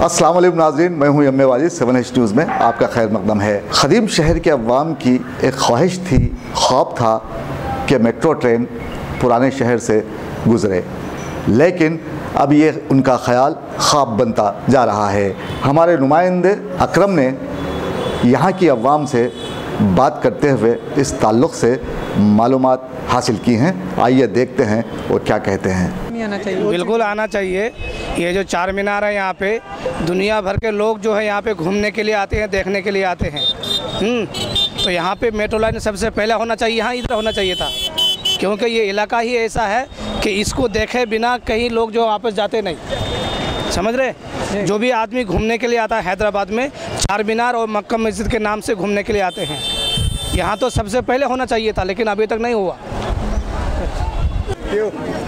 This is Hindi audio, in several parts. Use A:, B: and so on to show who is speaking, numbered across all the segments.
A: अस्सलाम वालेकुम नाज़रीन, मैं हूं यम्मे वाजिद। 7H न्यूज़ में आपका खैर मकदम है। ख़दीम शहर के अवाम की एक ख्वाहिश थी, ख्वाब था कि मेट्रो ट्रेन पुराने शहर से गुज़रे, लेकिन अब ये उनका ख़याल ख्वाब बनता जा रहा है। हमारे नुमाइंदे अकरम ने यहाँ की अवाम से बात करते हुए इस ताल्लुक़ से मालूमात हासिल की हैं। आइए देखते हैं वो क्या कहते हैं।
B: आना चाहिए,
C: बिल्कुल आना चाहिए। ये जो चार मीनार है, यहाँ पे दुनिया भर के लोग जो है यहाँ पे घूमने के लिए आते हैं, देखने के लिए आते हैं। तो यहाँ पे मेट्रो लाइन सबसे पहले होना चाहिए, यहाँ इधर होना चाहिए था, क्योंकि ये इलाका ही ऐसा है कि इसको देखे बिना कहीं लोग जो वापस जाते नहीं। समझ रहे? जो भी आदमी घूमने के लिए आता है हैदराबाद में, चार मीनार और मक्का मस्जिद के नाम से घूमने के लिए आते हैं। यहाँ तो सबसे पहले होना चाहिए था, लेकिन अभी तक नहीं हुआ।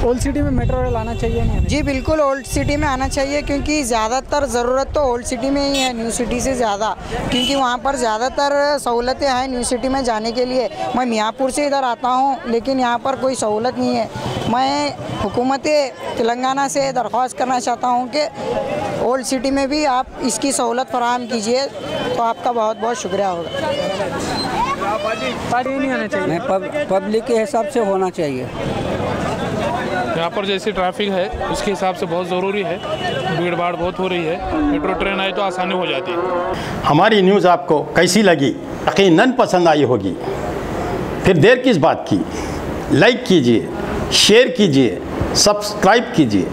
B: ओल्ड सिटी में मेट्रो रेल आना चाहिए ना?
D: जी बिल्कुल, ओल्ड सिटी में आना चाहिए, क्योंकि ज़्यादातर ज़रूरत तो ओल्ड सिटी में ही है न्यू सिटी से ज़्यादा, क्योंकि वहाँ पर ज़्यादातर सहूलतें हैं न्यू सिटी में जाने के लिए। मैं मियाँपुर से इधर आता हूँ, लेकिन यहाँ पर कोई सहूलत नहीं है। मैं हुकूमत तेलंगाना से दरख्वास्त करना चाहता हूँ कि ओल्ड सिटी में भी आप इसकी सहूलत फराहम कीजिए, तो आपका बहुत बहुत शुक्रिया होगा।
B: नहीं आना चाहिए,
E: पब्लिक के हिसाब से होना चाहिए।
F: यहाँ पर जैसी ट्रैफिक है उसके हिसाब से बहुत ज़रूरी है, भीड़ भाड़ बहुत हो रही है। मेट्रो ट्रेन आए तो आसानी हो जाती है।
G: हमारी न्यूज़ आपको कैसी लगी? यकीनन पसंद आई होगी। फिर देर किस बात की? लाइक कीजिए, शेयर कीजिए, सब्सक्राइब कीजिए।